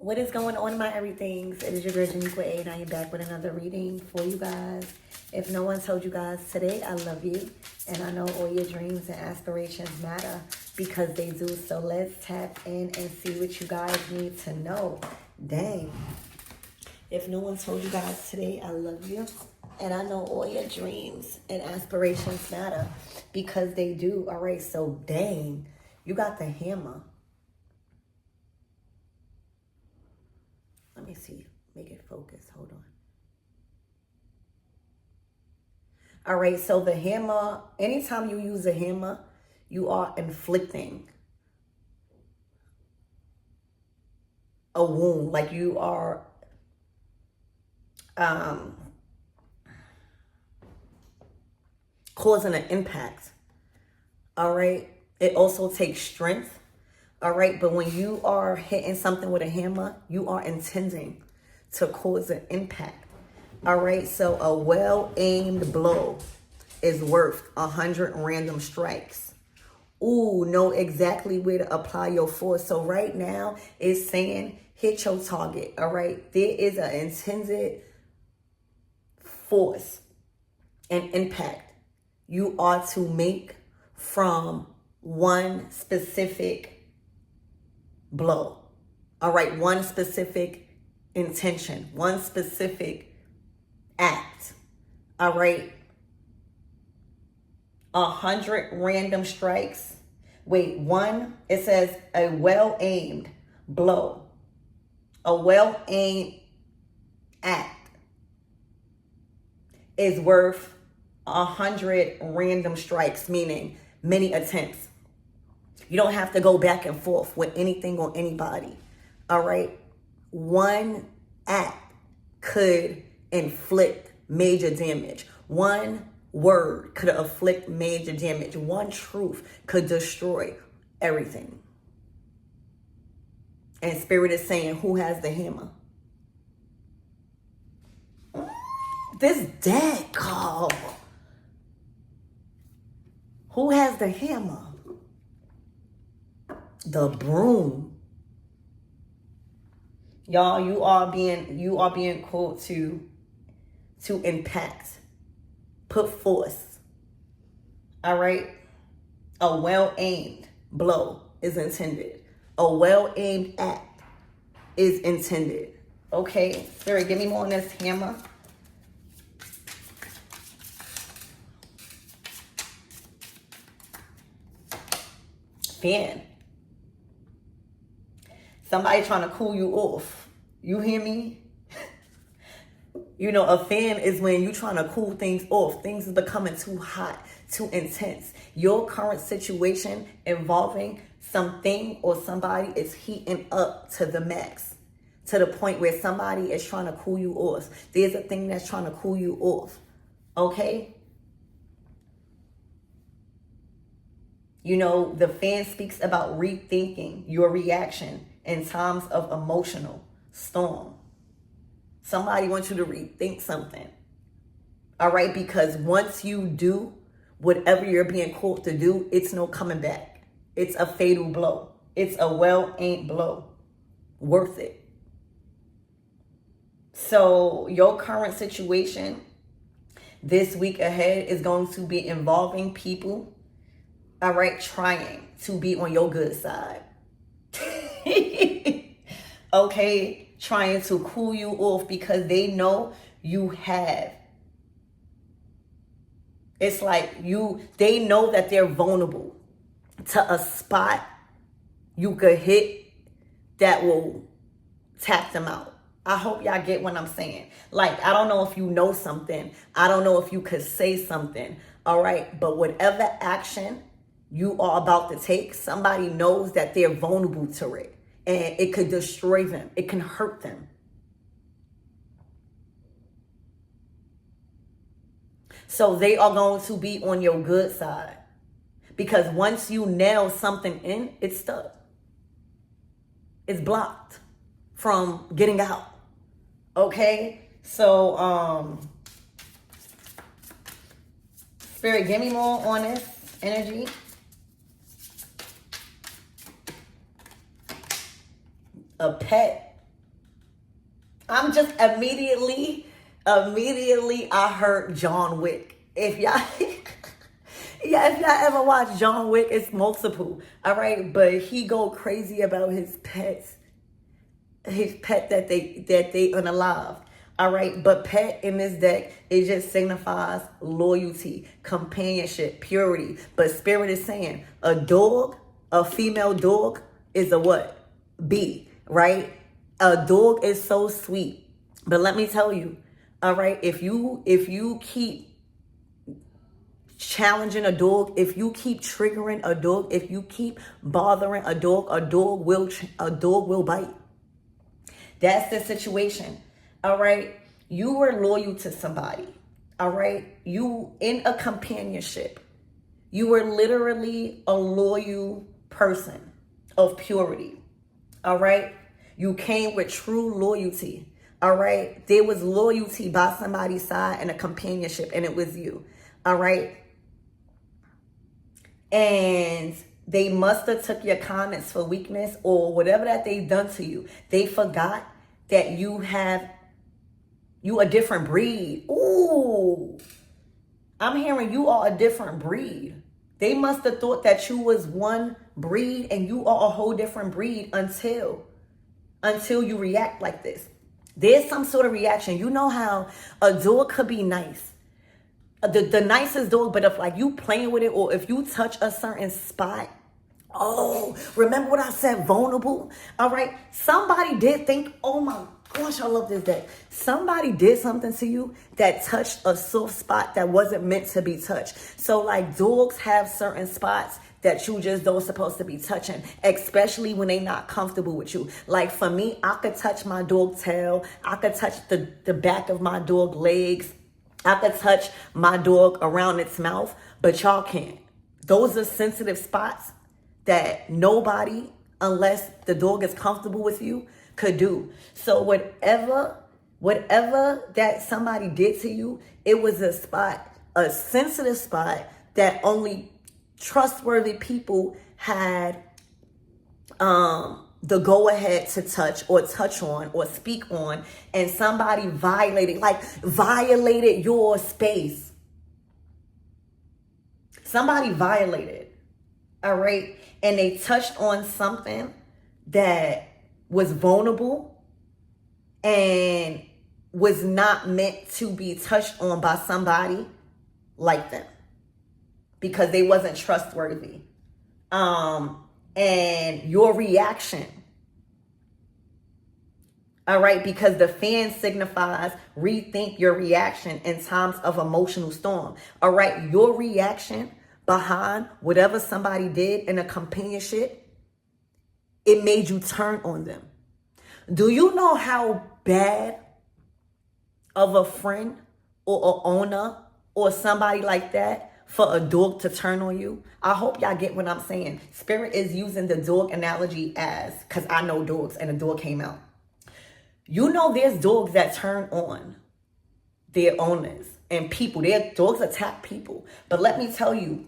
What is going on, my everythings? It is your girl Joniquaalvarez, and I am back with another reading for you guys. If no one told you guys today, I love you, and I know all your dreams and aspirations matter because they do. So let's tap in and see what you guys need to know. Dang. If no one told you guys today, I love you, and I know all your dreams and aspirations matter because they do. All right, so dang, you got the hammer. Let me see. Make it focus. Hold on. All right. So the hammer, anytime you use a hammer, you are inflicting a wound. Like you are causing an impact. All right. It also takes strength. All right, but when you are hitting something with a hammer, you are intending to cause an impact. All right, so a well-aimed blow is worth 100 random strikes. Ooh, know exactly where to apply your force. So right now, it's saying hit your target. All right, there is an intended force and impact you are to make from one specific blow. All right, one specific intention, one specific act. All right, 100 random strikes. Wait, it says a well-aimed blow, a well-aimed act is worth 100 random strikes, meaning many attempts. You don't have to go back and forth with anything or anybody. All right. One act could inflict major damage. One word could inflict major damage. One truth could destroy everything. And Spirit is saying, who has the hammer? This dead call. Who has the hammer? The broom. Y'all, you are being called to impact, put force. All right. A well-aimed blow is intended. A well-aimed act is intended. Okay, Spirit, give me more on this hammer. Fan. Somebody trying to cool you off. You hear me? You know, a fan is when you're trying to cool things off. Things is becoming too hot, too intense. Your current situation involving something or somebody is heating up to the max, to the point where somebody is trying to cool you off. There's a thing that's trying to cool you off. Okay? You know, the fan speaks about rethinking your reaction in times of emotional storm. Somebody wants you to rethink something. All right, because once you do whatever you're being called to do, it's no coming back. It's a fatal blow. It's a well-aimed blow. Worth it. So your current situation this week ahead is going to be involving people, all right, trying to be on your good side. Okay, trying to cool you off because they know you have. It's like they know that they're vulnerable to a spot you could hit that will tap them out. I hope y'all get what I'm saying. Like, I don't know if you know something. I don't know if you could say something. All right, but whatever action you are about to take, somebody knows that they're vulnerable to it. And it could destroy them. It can hurt them. So they are going to be on your good side. Because once you nail something in, it's stuck. It's blocked from getting out. Okay? So, Spirit, give me more on this energy. A pet I'm just immediately I heard John Wick. If y'all yeah, if y'all ever watch John Wick, it's multiple. All right, but he go crazy about his pets. His pet that they unalive. All right, but pet in this deck, it just signifies loyalty, companionship, purity. But spirit is saying a dog, a female dog, is a what? B, right? A dog is so sweet. But let me tell you, all right, if you keep challenging a dog, if you keep triggering a dog, if you keep bothering a dog, a dog will bite. That's the situation. All right. You were loyal to somebody. All right. You in a companionship. You were literally a loyal person of purity. All right. You came with true loyalty. All right. There was loyalty by somebody's side and a companionship, and it was you. All right. And they must have took your comments for weakness or whatever that they done to you. They forgot that you a different breed. Ooh, I'm hearing you are a different breed. They must have thought that you was one breed and you are a whole different breed until you react like this. There's some sort of reaction. You know how a dog could be nice. The nicest dog, but if like you playing with it or if you touch a certain spot, oh, remember what I said, vulnerable? All right, somebody did think, oh my gosh, I love this deck. Somebody did something to you that touched a soft spot that wasn't meant to be touched. So like dogs have certain spots that you just don't supposed to be touching, especially when they not comfortable with you. Like for me, I could touch my dog tail. I could touch the back of my dog legs. I could touch my dog around its mouth, but y'all can't. Those are sensitive spots that nobody, unless the dog is comfortable with you, could do. So whatever that somebody did to you, it was a spot, a sensitive spot that only trustworthy people had the go ahead to touch on or speak on, and somebody violated your space. Somebody violated, all right? And they touched on something that was vulnerable and was not meant to be touched on by somebody like them because they wasn't trustworthy. And your reaction, all right, because the fan signifies rethink your reaction in times of emotional storm. All right, your reaction behind whatever somebody did in a companionship, it made you turn on them. Do you know how bad of a friend or an owner or somebody like that for a dog to turn on you? I hope y'all get what I'm saying. Spirit is using the dog analogy because I know dogs and a dog came out. You know there's dogs that turn on their owners and people. Their dogs attack people. But let me tell you,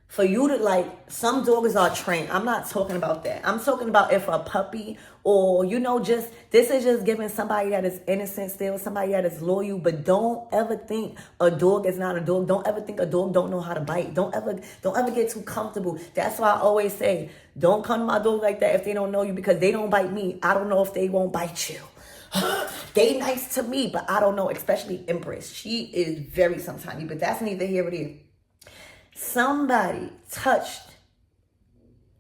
for you to some dogs are trained. I'm not talking about that. I'm talking about if a puppy or, this is just giving somebody that is innocent still, somebody that is loyal, but don't ever think a dog is not a dog. Don't ever think a dog don't know how to bite. Don't ever get too comfortable. That's why I always say, don't come to my dog like that if they don't know you, because they don't bite me. I don't know if they won't bite you. They nice to me, but I don't know, especially Empress. She is very sometimes, but that's neither here nor there. Somebody touched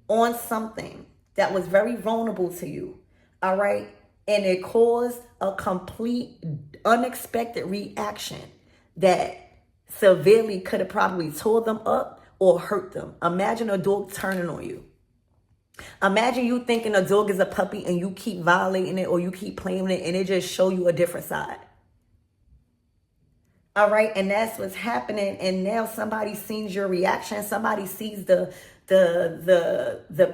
on something that was very vulnerable to you, all right? And it caused a complete unexpected reaction that severely could have probably tore them up or hurt them. Imagine a dog turning on you. Imagine you thinking a dog is a puppy and you keep violating it or you keep playing with it and it just show you a different side. All right, and that's what's happening. And now somebody sees your reaction. Somebody sees the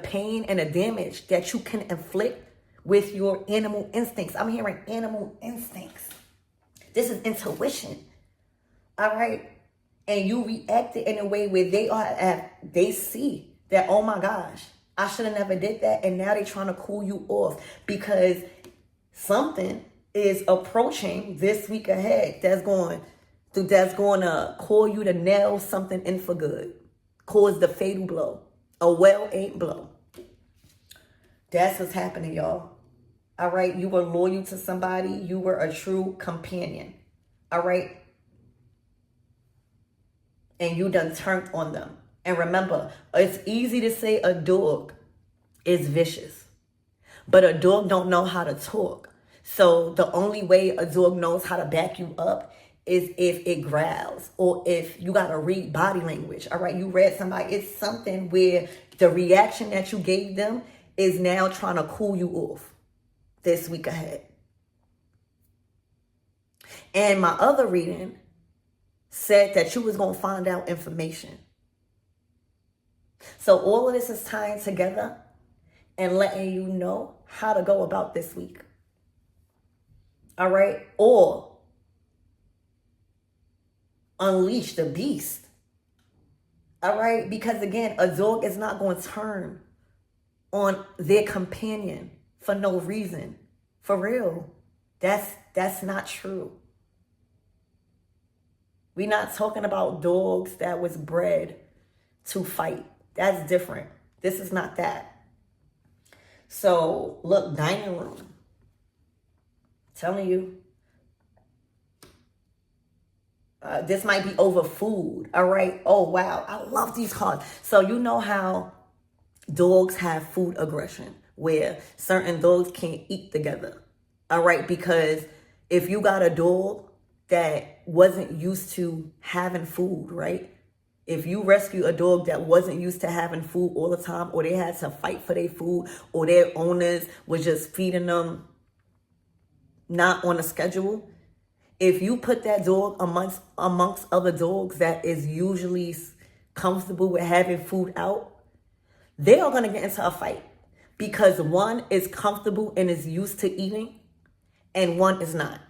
pain and the damage that you can inflict with your animal instincts. I'm hearing animal instincts. This is intuition. All right, and you reacted in a way where they see that, oh my gosh, I should have never did that, and now they're trying to cool you off because something is approaching this week ahead that's going to call you to nail something in for good, cause the fatal blow, a well-aimed blow. That's what's happening, y'all. All right, you were loyal to somebody. You were a true companion. All right, and you done turned on them. And remember, it's easy to say a dog is vicious, but a dog don't know how to talk. So the only way a dog knows how to back you up is if it growls, or if you got to read body language. All right, you read somebody. It's something where the reaction that you gave them is now trying to cool you off this week ahead. And my other reading said that you was going to find out information. So all of this is tying together and letting you know how to go about this week. All right? Or unleash the beast. All right? Because again, a dog is not going to turn on their companion for no reason. For real. That's not true. We're not talking about dogs that was bred to fight. That's different. This is not that. So, look, dining room. Telling you. This might be over food. All right. Oh, wow. I love these cards. So, you know how dogs have food aggression, where certain dogs can't eat together. All right. Because if you got a dog that wasn't used to having food, right? If you rescue a dog that wasn't used to having food all the time, or they had to fight for their food, or their owners was just feeding them not on a schedule, if you put that dog amongst other dogs that is usually comfortable with having food out, they are going to get into a fight, because one is comfortable and is used to eating, and one is not.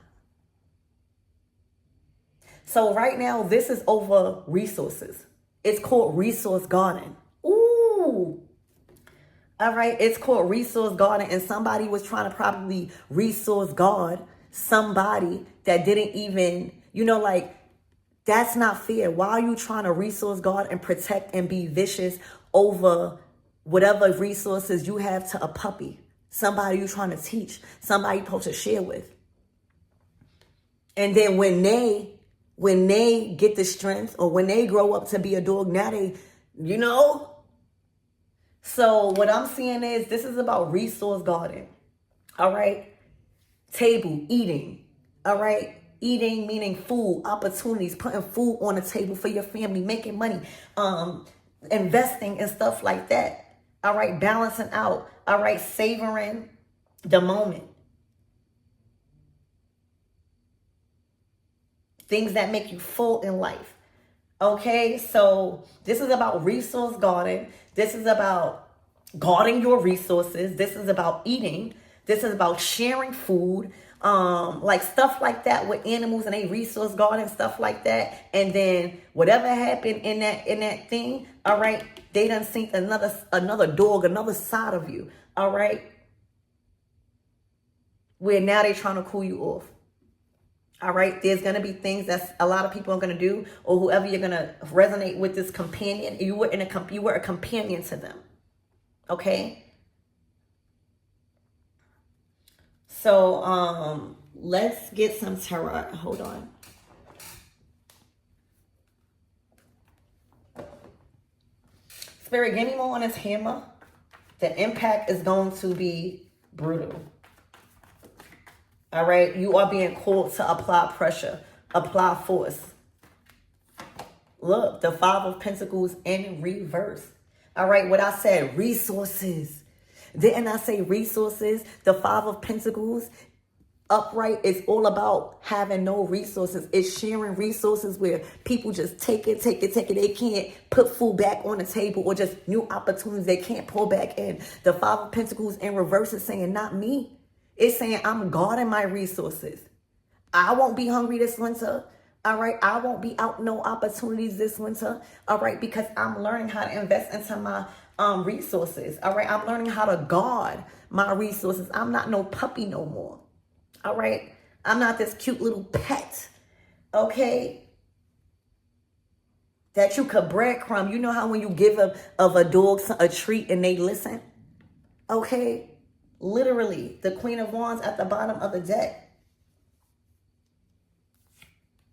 So right now, this is over resources. It's called resource guarding. Ooh. All right. It's called resource guarding. And somebody was trying to probably resource guard somebody that didn't even, like, that's not fair. Why are you trying to resource guard and protect and be vicious over whatever resources you have to a puppy? Somebody you're trying to teach, somebody you're supposed to share with. And then when they get the strength, or when they grow up to be a dog, now they, So what I'm seeing is this is about resource guarding. All right. Table, eating. All right. Eating meaning food, opportunities, putting food on the table for your family, making money, investing and stuff like that. All right. Balancing out. All right. Savoring the moment. Things that make you full in life. Okay, so this is about resource guarding. This is about guarding your resources. This is about eating. This is about sharing food. Like stuff like that with animals, and they resource guarding, stuff like that. And then whatever happened in that thing, all right, they done seen another dog, another side of you. All right. Where now they trying to cool you off. All right, there's going to be things that a lot of people are going to do, or whoever you're going to resonate with this companion. You were a companion to them. Okay? So, let's get some tarot. Hold on. Spirit, give me more on this hammer. The impact is going to be brutal. All right, you are being called to apply pressure, apply force. Look, the Five of Pentacles in reverse. All right, what I said, resources. Didn't I say resources? The Five of Pentacles upright is all about having no resources. It's sharing resources where people just take it. They can't put food back on the table, or just new opportunities they can't pull back in. The Five of Pentacles in reverse is saying, not me. It's saying I'm guarding my resources. I won't be hungry this winter. All right. I won't be out no opportunities this winter. All right. Because I'm learning how to invest into my resources. All right. I'm learning how to guard my resources. I'm not no puppy no more. All right. I'm not this cute little pet, okay, that you could breadcrumb. You know how when you give a dog a treat and they listen? Okay? Literally, the Queen of Wands at the bottom of the deck.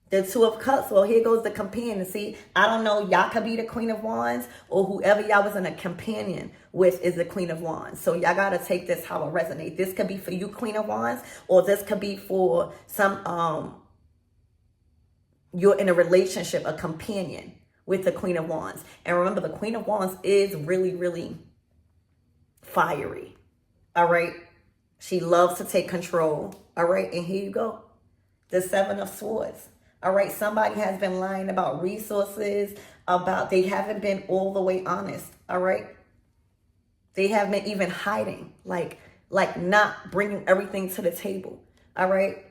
The Two of Cups. Well, here goes the companion. See, I don't know. Y'all could be the Queen of Wands, or whoever y'all was in a companion with is the Queen of Wands. So y'all got to take this how it resonates. This could be for you, Queen of Wands, or this could be for some, you're in a relationship, a companion with the Queen of Wands. And remember, the Queen of Wands is really, really fiery. All right. She loves to take control. All right. And here you go. The Seven of Swords. All right, somebody has been lying about resources, about they haven't been all the way honest, all right? They have been even hiding, like not bringing everything to the table, all right?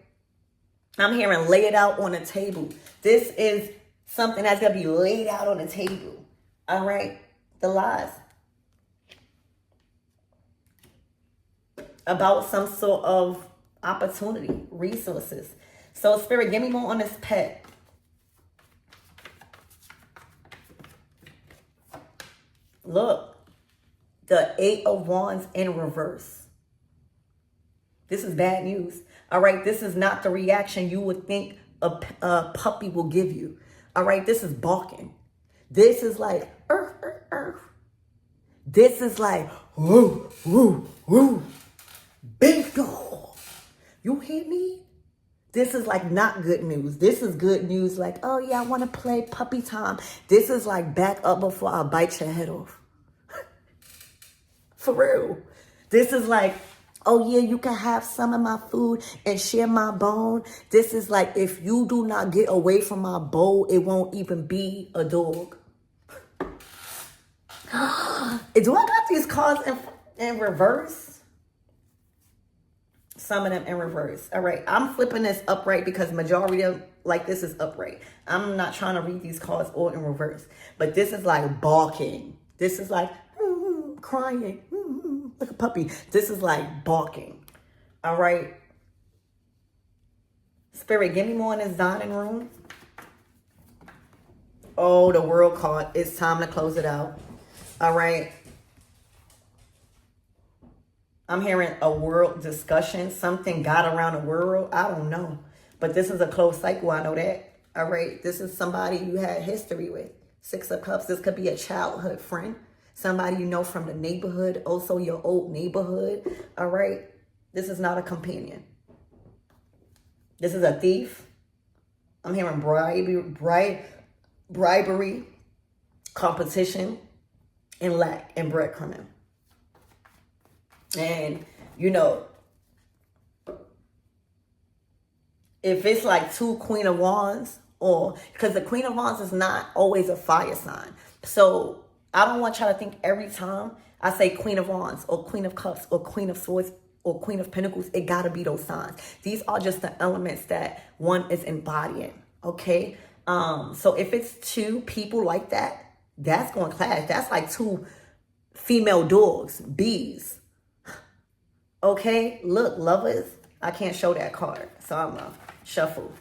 I'm hearing lay it out on the table. This is something that's going to be laid out on the table, all right? The lies. About some sort of opportunity, resources. So, Spirit, give me more on this pet. Look, the Eight of Wands in reverse. This is bad news. All right, this is not the reaction you would think a puppy will give you. All right, this is barking. This is like, earth, earth, earth. This is like, woo, woo, woo. Big dog. You hear me? This is like not good news. This is good news like, oh yeah, I want to play puppy time. This is like back up before I bite your head off. For real. This is like, oh yeah, you can have some of my food and share my bone. This is like, if you do not get away from my bowl, it won't even be a dog. Do I got these cards in reverse? Some of them in reverse. All right. I'm flipping this upright because majority of like this is upright. I'm not trying to read these cards all in reverse. But this is like barking. This is like crying. Like a puppy. This is like barking. All right. Spirit, give me more in this dining room. Oh, the World card. It's time to close it out. All right. I'm hearing a world discussion. Something got around the world. I don't know. But this is a closed cycle. I know that. All right. This is somebody you had history with. Six of Cups. This could be a childhood friend. Somebody you know from the neighborhood. Also your old neighborhood. All right. This is not a companion. This is a thief. I'm hearing bribery, competition, and lack, and breadcrumbing. And, you know, if it's like two Queen of Wands, or because the Queen of Wands is not always a fire sign. So I don't want y'all to think every time I say Queen of Wands or Queen of Cups or Queen of Swords or Queen of Pentacles, it got to be those signs. These are just the elements that one is embodying. Okay. So if it's two people like that, that's going to clash. That's like two female dogs, bees. Okay, look, lovers, I can't show that card, so I'm going to shuffle.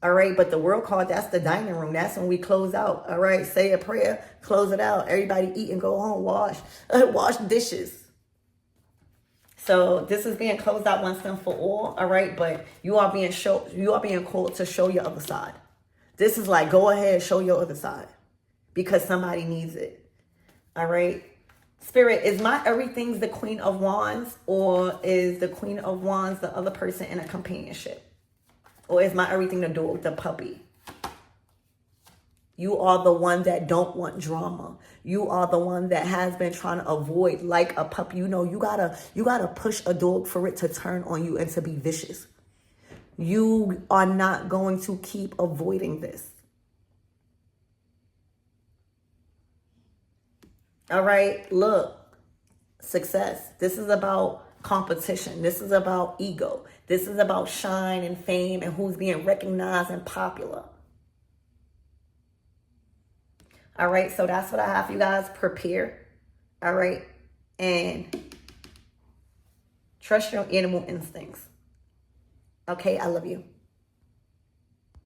All right, but the World card, that's the dining room. That's when we close out. All right, say a prayer, close it out. Everybody eat and go home, wash dishes. So this is being closed out once and for all. All right, but you are being called to show your other side. This is like, go ahead, show your other side because somebody needs it. All right. Spirit, is my everything's the Queen of Wands, or is the Queen of Wands the other person in a companionship? Or is my everything the dog, the puppy? You are the one that don't want drama. You are the one that has been trying to avoid, like a puppy. You know, you gotta push a dog for it to turn on you and to be vicious. You are not going to keep avoiding this. All right, look, success. This is about competition. This is about ego. This is about shine and fame and who's being recognized and popular. All right, so that's what I have for you guys. Prepare. All right, and trust your animal instincts. Okay, I love you.